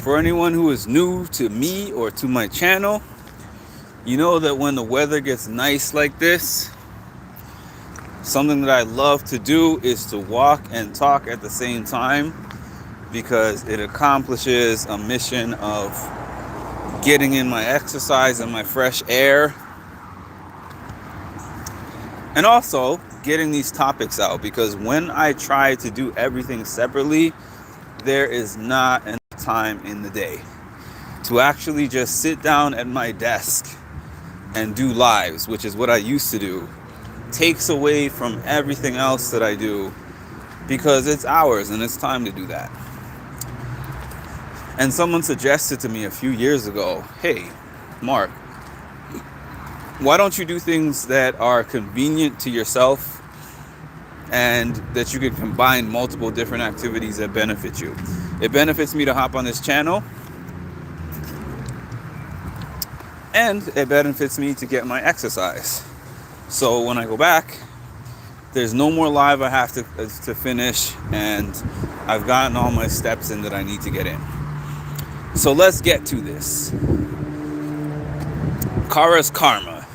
For anyone who is new to me or to my channel, you know that when the weather gets nice like this, something that I love to do is to walk and talk at the same time because it accomplishes a mission of getting in my exercise and my fresh air, and also getting these topics out, because when I try to do everything separately, there is not enough time in the day to actually just sit down at my desk and do lives, which is what I used to do. Takes away from everything else that I do because it's hours and it's time to do that. And someone suggested to me a few years ago, hey, Mark, why don't you do things that are convenient to yourself and that you could combine multiple different activities that benefit you? It benefits me to hop on this channel, and it benefits me to get my exercise. So when I go back, there's no more live I have to finish, and I've gotten all my steps in that I need to get in. So let's get to this. Cara's Karma.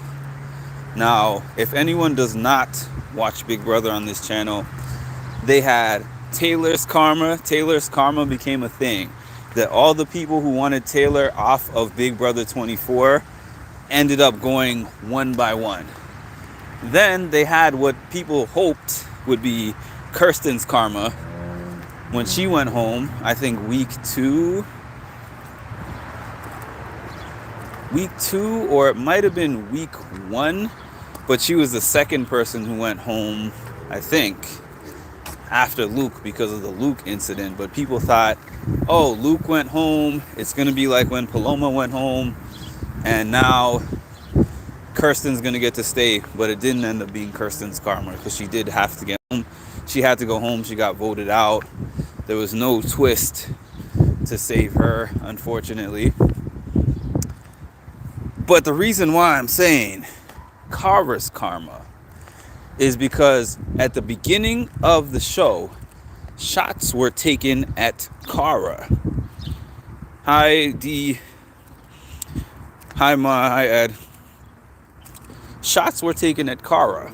Now, if anyone does not watch Big Brother on this channel, they had Taylor's Karma. Taylor's Karma became a thing that all the people who wanted Taylor off of Big Brother 24 ended up going one by one. Then they had what people hoped would be Kirsten's Karma when she went home, I think week two, or it might have been week one, but she was the second person who went home, I think, after Luke because of the Luke incident. But people thought, oh, Luke went home, it's going to be like when Paloma went home, and now Kirsten's going to get to stay. But it didn't end up being Kirsten's Karma because she did have to get home. She had to go home. She got voted out. There was no twist to save her, unfortunately. But the reason why I'm saying Cara's Karma is because at the beginning of the show, shots were taken at Cara. Hi, D. Hi, Ma. Hi, Ed. Shots were taken at Cara.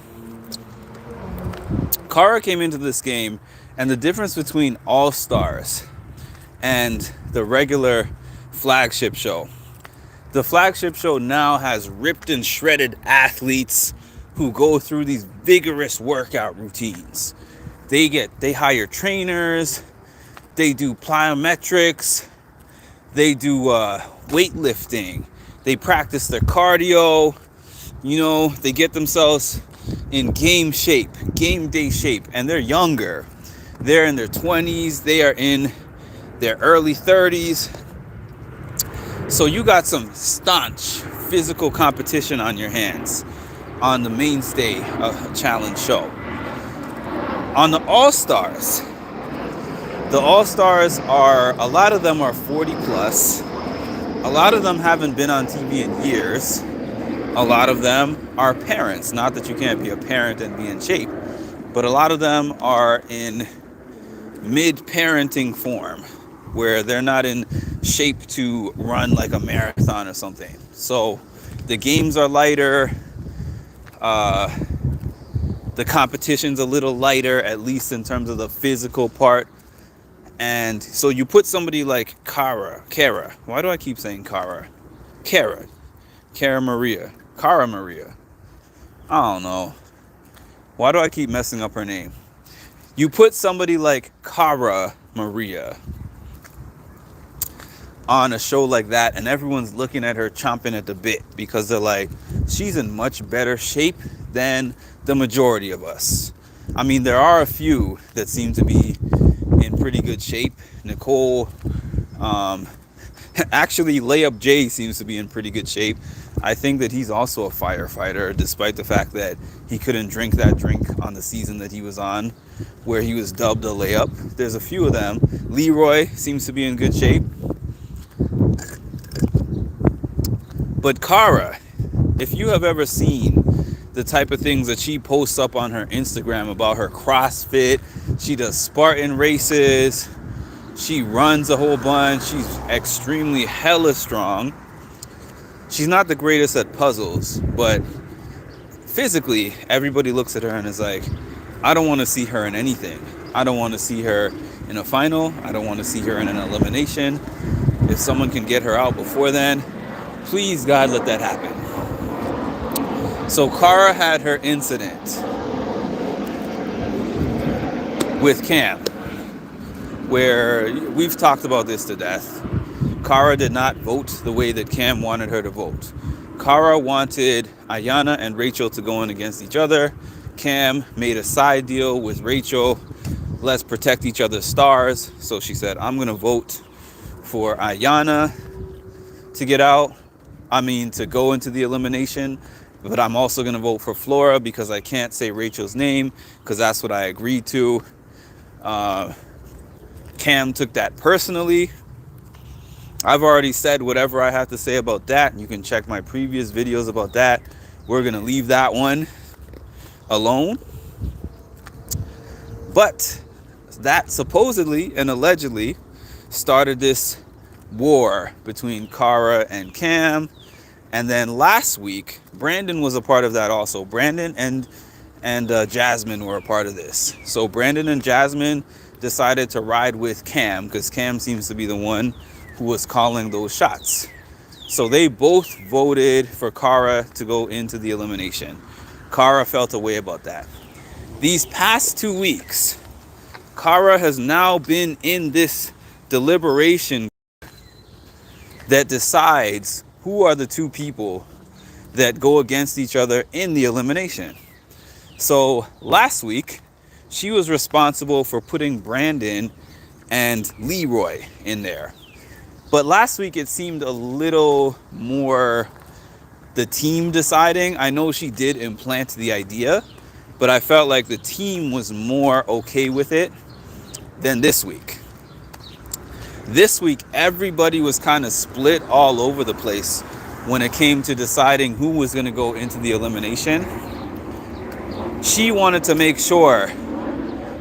Cara came into this game, and the difference between All Stars and the regular flagship show. The flagship show now has ripped and shredded athletes who go through these vigorous workout routines. They hire trainers, they do plyometrics, they do weightlifting, they practice their cardio, they get themselves in game day shape, and they're younger. They're in their 20s, they are in their early 30s. So you got some staunch physical competition on your hands on the mainstay challenge show. On the All-Stars are, a lot of them are 40 plus. A lot of them haven't been on TV in years. A lot of them are parents. Not that you can't be a parent and be in shape, but a lot of them are in mid-parenting form, where they're not in shape to run like a marathon or something. So the games are lighter. The competition's a little lighter, at least in terms of the physical part. And so you put somebody like Cara. Why do I keep saying Cara? Cara Maria. I don't know. Why do I keep messing up her name? You put somebody like Cara Maria on a show like that, and everyone's looking at her chomping at the bit because they're like, she's in much better shape than the majority of us. I mean, there are a few that seem to be in pretty good shape. Nicole, actually Layup J seems to be in pretty good shape. I think that he's also a firefighter, despite the fact that he couldn't drink that drink on the season that he was on, where he was dubbed a layup. There's a few of them. Leroy seems to be in good shape. But Cara, if you have ever seen the type of things that she posts up on her Instagram about her CrossFit, she does Spartan races, She runs a whole bunch. She's extremely hella strong. She's not the greatest at puzzles, but physically, everybody looks at her and is like, I don't want to see her in anything. I don't want to see her in a final. I don't want to see her in an elimination. If someone can get her out before then, please, God, let that happen. So Cara had her incident with Cam, where we've talked about this to death. Cara did not vote the way that Cam wanted her to vote. Cara wanted Ayanna and Rachel to go in against each other. Cam made a side deal with Rachel. Let's protect each other's stars. So she said, I'm going to vote for Ayanna to get out. To go into the elimination. But I'm also going to vote for Flora because I can't say Rachel's name because that's what I agreed to. Cam took that personally. I've already said whatever I have to say about that. You can check my previous videos about that. We're going to leave that one alone. But that supposedly and allegedly started this war between Cara and Cam. And then last week, Brandon was a part of that also. Brandon and Jasmine were a part of this. So Brandon and Jasmine decided to ride with Cam because Cam seems to be the one who was calling those shots. So they both voted for Cara to go into the elimination. Cara felt a way about that. These past 2 weeks, Cara has now been in this deliberation that decides who are the two people that go against each other in the elimination. So last week, she was responsible for putting Brandon and Leroy in there. But last week, it seemed a little more the team deciding. I know she did implant the idea, but I felt like the team was more okay with it than this week. This week, everybody was kind of split all over the place when it came to deciding who was going to go into the elimination. She wanted to make sure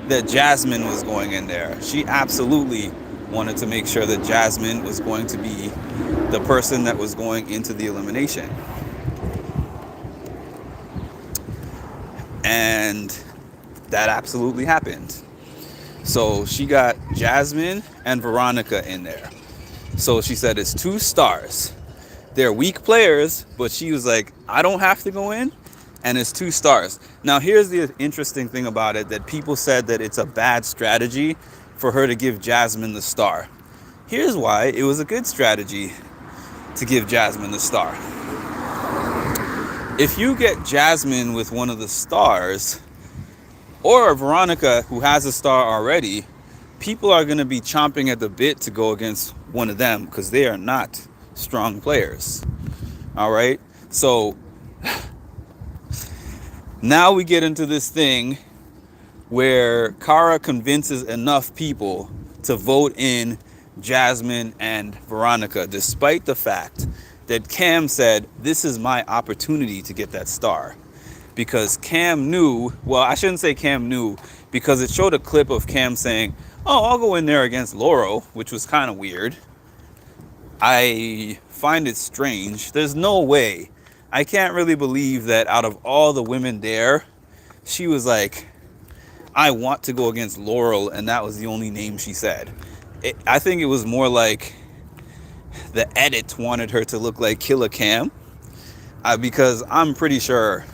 that Jasmine was going in there. She absolutely wanted to make sure that Jasmine was going to be the person that was going into the elimination. And that absolutely happened. So she got Jasmine and Veronica in there. So she said it's 2 stars. They're weak players, but she was like, I don't have to go in, and it's 2 stars. Now, here's the interesting thing about it, that people said that it's a bad strategy for her to give Jasmine the star. Here's why it was a good strategy to give Jasmine the star. If you get Jasmine with one of the stars, or Veronica who has a star already, people are going to be chomping at the bit to go against one of them because they are not strong players. All right? So now we get into this thing where Cara convinces enough people to vote in Jasmine and Veronica, despite the fact that Cam said, this is my opportunity to get that star. Because Cam knew, well, I shouldn't say Cam knew, because it showed a clip of Cam saying, oh, I'll go in there against Laurel, which was kind of weird. I find it strange. There's no way. I can't really believe that out of all the women there, she was like, I want to go against Laurel, and that was the only name she said. I think it was more like the edit wanted her to look like Killer Cam, because I'm pretty sure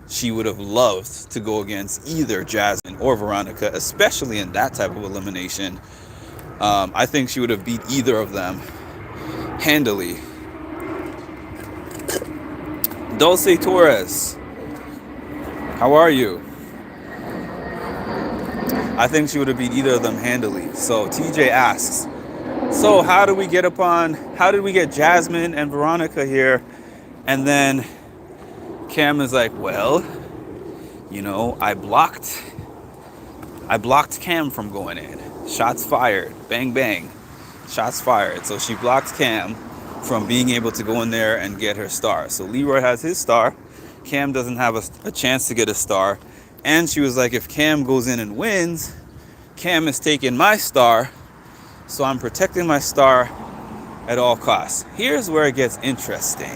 she would have loved to go against either Jasmine or Veronica, especially in that type of elimination. I think she would have beat either of them handily. Dulce Torres, how are you? I think she would have beat either of them handily. So TJ asks, so how did we get Jasmine and Veronica here? And then Cam is like, well, I blocked Cam from going in. Shots fired. Bang, bang. Shots fired. So she blocked Cam from being able to go in there and get her star. So Leroy has his star. Cam doesn't have a chance to get a star. And she was like, if Cam goes in and wins, Cam is taking my star So I'm protecting my star at all costs. Here's where it gets interesting.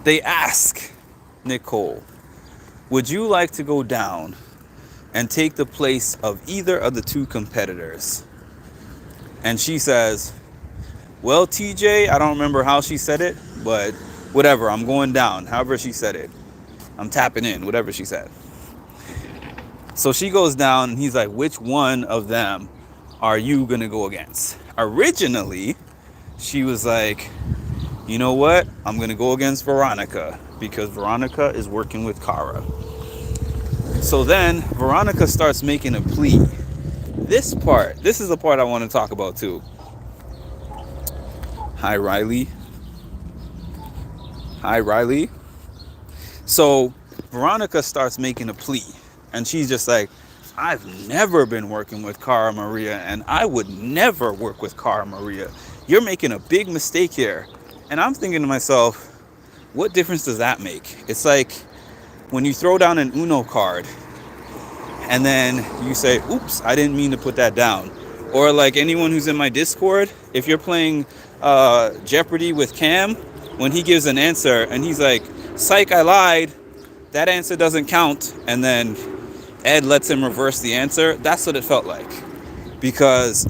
They ask Nicole, would you like to go down and take the place of either of the two competitors? And she says, well, TJ, I don't remember how she said it, but whatever, I'm going down. However she said it. I'm tapping in, whatever she said. So she goes down, and he's like, which one of them are you going to go against? Originally, she was like, you know what? I'm going to go against Veronica because Veronica is working with Cara. So then Veronica starts making a plea. This is the part I want to talk about too. Hi, Riley. Hi, Riley. So Veronica starts making a plea, and she's just like, I've never been working with Cara Maria, and I would never work with Cara Maria. You're making a big mistake here. And I'm thinking to myself, what difference does that make? It's like when you throw down an Uno card and then you say, oops, I didn't mean to put that down. Or like anyone who's in my Discord, if you're playing Jeopardy with Cam, when he gives an answer and he's like, psych, I lied, that answer doesn't count, and then Ed lets him reverse the answer. That's what it felt like. Because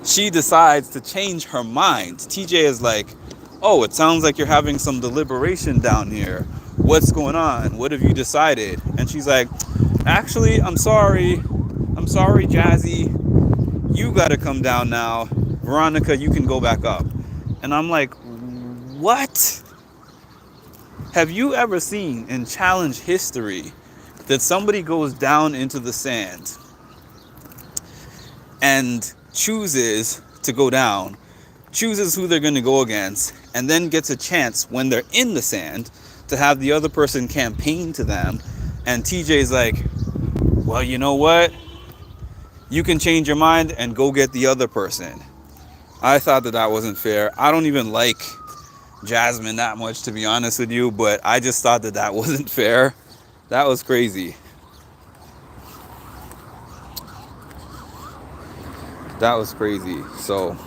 she decides to change her mind. TJ is like, oh, it sounds like you're having some deliberation down here. What's going on? What have you decided? And she's like, actually, I'm sorry, Jazzy. You got to come down now. Veronica, you can go back up. And I'm like, what? Have you ever seen in challenge history that somebody goes down into the sand and chooses to go down, chooses who they're going to go against, and then gets a chance when they're in the sand to have the other person campaign to them? And TJ's like, well, you know what? You can change your mind and go get the other person. I thought that wasn't fair. I don't even like Jasmine that much, to be honest with you, but I just thought that wasn't fair. That was crazy. That was crazy. So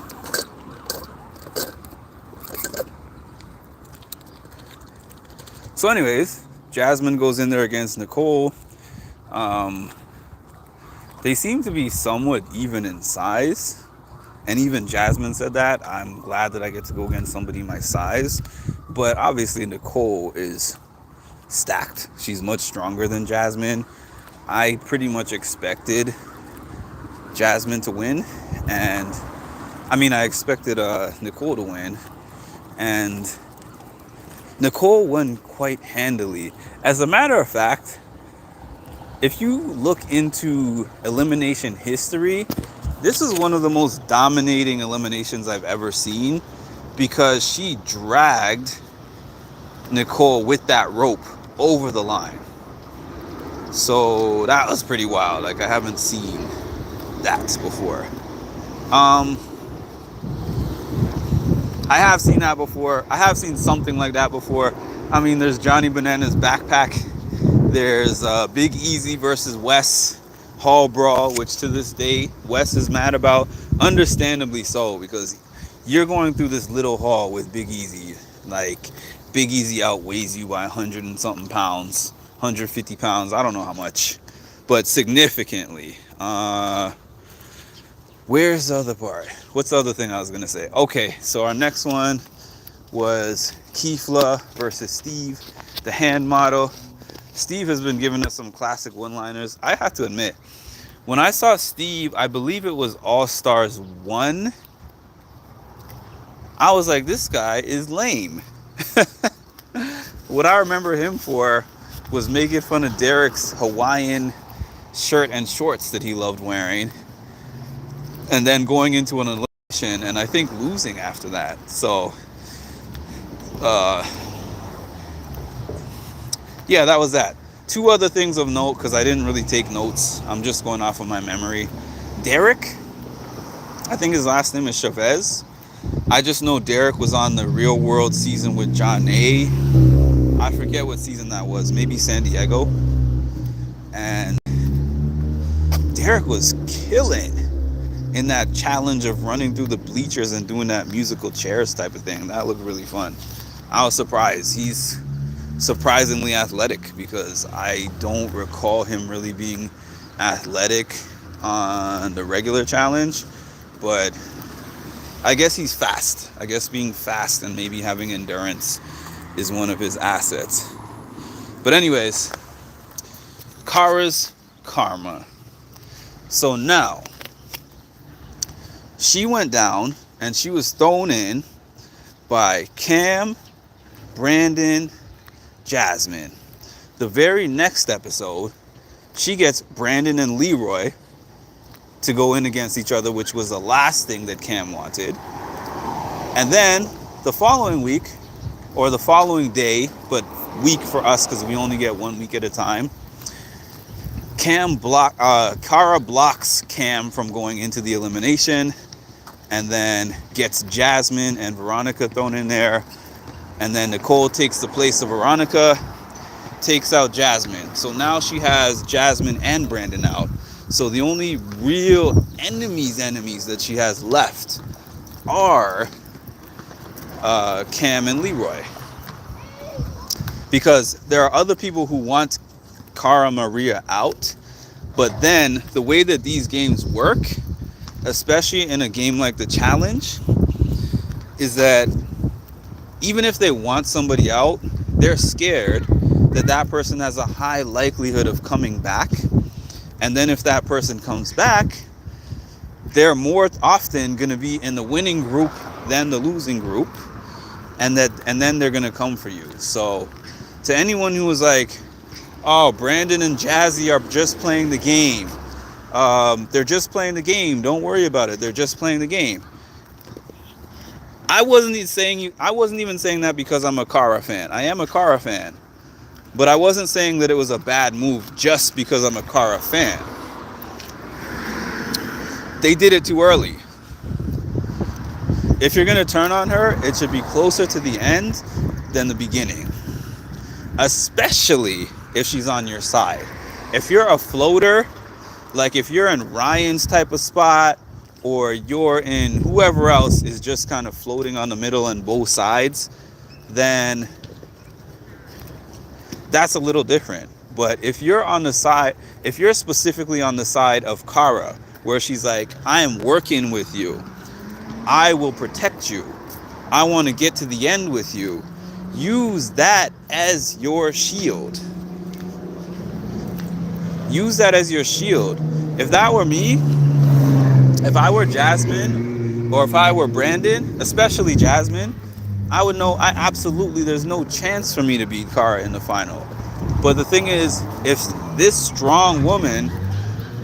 anyways, Jasmine goes in there against Nicole. They seem to be somewhat even in size. And even Jasmine said that. I'm glad that I get to go against somebody my size. But obviously Nicole is stacked. She's much stronger than Jasmine. I pretty much expected Jasmine to win. And I expected Nicole to win. And Nicole won quite handily. As a matter of fact, if you look into elimination history, this is one of the most dominating eliminations I've ever seen, because she dragged Nicole with that rope over the line. So that was pretty wild. Like, I haven't seen that before. I have seen that before. I have seen something like that before. There's Johnny Bananas backpack. There's Big Easy versus Wes Hall Brawl, which to this day Wes is mad about. Understandably so, because you're going through this little hall with Big Easy. Like, Big Easy outweighs you by 100 and something pounds, 150 pounds, I don't know how much, but significantly. Where's the other part? What's the other thing I was gonna say? Okay, so our next one was Keefla versus Steve, the hand model. Steve has been giving us some classic one-liners. I have to admit, when I saw Steve, I believe it was All Stars 1, I was like, this guy is lame. What I remember him for was making fun of Derek's Hawaiian shirt and shorts that he loved wearing, and then going into an elimination and I think losing after that. So yeah, that was that. Two other things of note, because I didn't really take notes. I'm just going off of my memory. Derek, I think his last name is Chavez. I just know Derek was on the Real World season with John A. I forget what season that was. Maybe San Diego. And Derek was killing in that challenge of running through the bleachers and doing that musical chairs type of thing. That looked really fun. I was surprised. He's surprisingly athletic because I don't recall him really being athletic on the regular challenge, but I guess he's fast. I guess being fast and maybe having endurance is one of his assets. But anyways, Cara's karma. So now she went down and she was thrown in by Cam, Brandon, Jasmine. The very next episode, she gets Brandon and Leroy to go in against each other, which was the last thing that Cam wanted. And then the following week, or the following day, but week for us because we only get 1 week at a time, Cara blocks Cam from going into the elimination, and then gets Jasmine and Veronica thrown in there. And then Nicole takes the place of Veronica, takes out Jasmine. So now she has Jasmine and Brandon out. So the only real enemies that she has left are Cam and Leroy. Because there are other people who want Cara Maria out, but then the way that these games work, especially in a game like the challenge, is that even if they want somebody out, they're scared that that person has a high likelihood of coming back. And then if that person comes back, they're more often going to be in the winning group than the losing group, and then they're going to come for you. So to anyone who was like, oh, Brandon and Jazzy are just playing the game. They're just playing the game. Don't worry about it. They're just playing the game. I wasn't even saying that because I'm a Cara fan. I am a Cara fan. But I wasn't saying that it was a bad move just because I'm a Cara fan. They did it too early. If you're going to turn on her, it should be closer to the end than the beginning. Especially if she's on your side. If you're a floater, like if you're in Ryan's type of spot, or you're in whoever else is just kind of floating on the middle and both sides, then that's a little different. But if you're on the side, if you're specifically on the side of Cara, where she's like, I am working with you, I will protect you, I want to get to the end with you, use that as your shield. Use that as your shield. If that were me, if I were Jasmine, or if I were Brandon, especially Jasmine, I would know there's no chance for me to beat Cara in the final. But the thing is, if this strong woman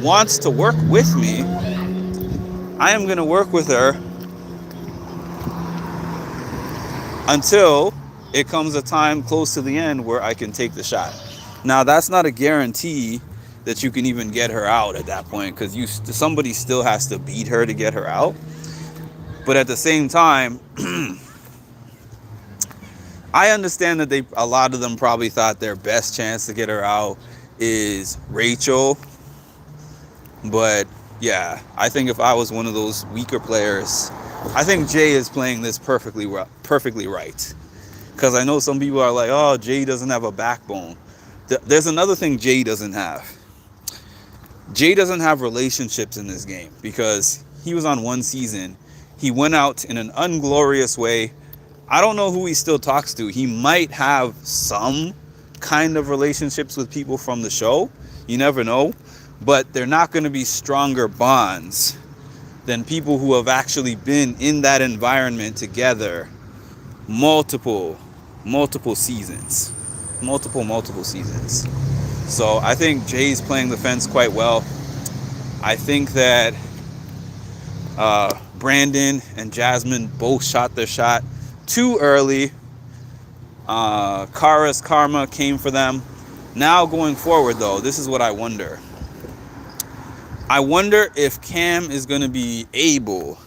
wants to work with me, I am going to work with her until it comes a time close to the end where I can take the shot. Now, that's not a guarantee that you can even get her out at that point, because somebody still has to beat her to get her out. But at the same time, I understand that a lot of them probably thought their best chance to get her out is Rachel. But yeah, I think if I was one of those weaker players, I think Jay is playing this perfectly right. Because I know some people are like, oh, Jay doesn't have a backbone. There's another thing Jay doesn't have. Jay doesn't have relationships in this game, because he was on one season. He went out in an unglorious way. I don't know who he still talks to. He might have some kind of relationships with people from the show. You never know. But they're not going to be stronger bonds than people who have actually been in that environment together multiple seasons. Multiple seasons. So I think Jay's playing the fence quite well. I think that Brandon and Jasmine both shot their shot too early. Cara's karma came for them. Now going forward, though, this is what I wonder. I wonder if Cam is going to be able,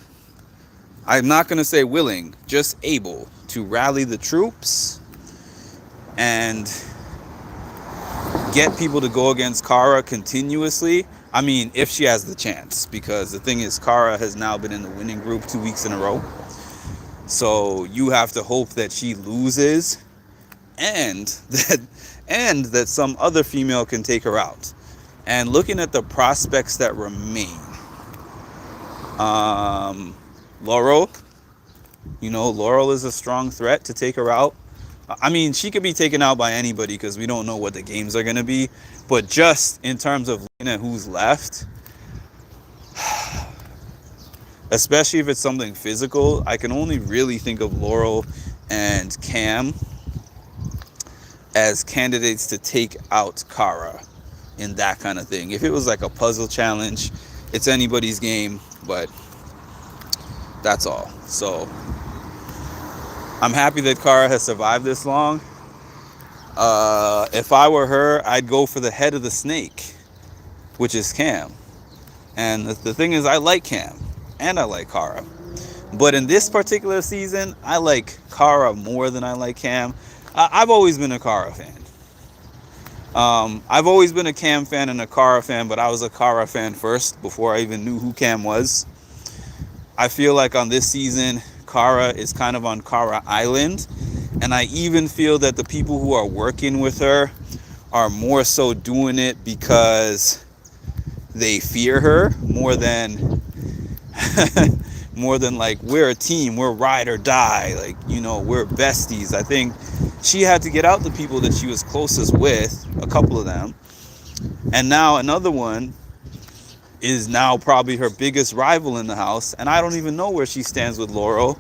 I'm not going to say willing, just able to rally the troops and get people to go against Cara continuously. I mean, if she has the chance, because the thing is, Cara has now been in the winning group 2 weeks in a row. So you have to hope that she loses, and that some other female can take her out. And looking at the prospects that remain, Laurel, Laurel is a strong threat to take her out. I mean, she could be taken out by anybody because we don't know what the games are going to be. But just in terms of looking at who's left, especially if it's something physical, I can only really think of Laurel and Cam as candidates to take out Cara in that kind of thing. If it was like a puzzle challenge, it's anybody's game, but that's all. So I'm happy that Cara has survived this long. If I were her, I'd go for the head of the snake, which is Cam. And the thing is, I like Cam and I like Cara. But in this particular season, I like Cara more than I like Cam. I've always been a Cara fan. I've always been a Cam fan and a Cara fan, but I was a Cara fan first before I even knew who Cam was. I feel like on this season, Cara is kind of on Cara Island. And I even feel that the people who are working with her are more so doing it because they fear her more than like, we're a team, we're ride or die, like, we're besties. I think she had to get out the people that she was closest with, a couple of them, and now another one is now probably her biggest rival in the house, and I don't even know where she stands with Laurel.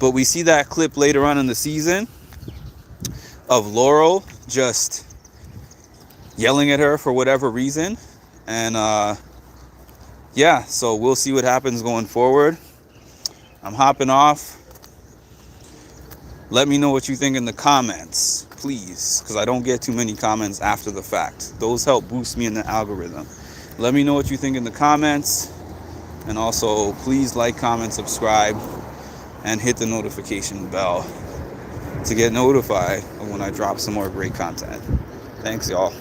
But we see that clip later on in the season of Laurel just yelling at her for whatever reason. And so we'll see what happens going forward. I'm hopping off. Let me know what you think in the comments, please, because I don't get too many comments after the fact. Those help boost me in the algorithm. Let me know what you think in the comments. And also, please like, comment, subscribe, and hit the notification bell to get notified of when I drop some more great content. Thanks, y'all.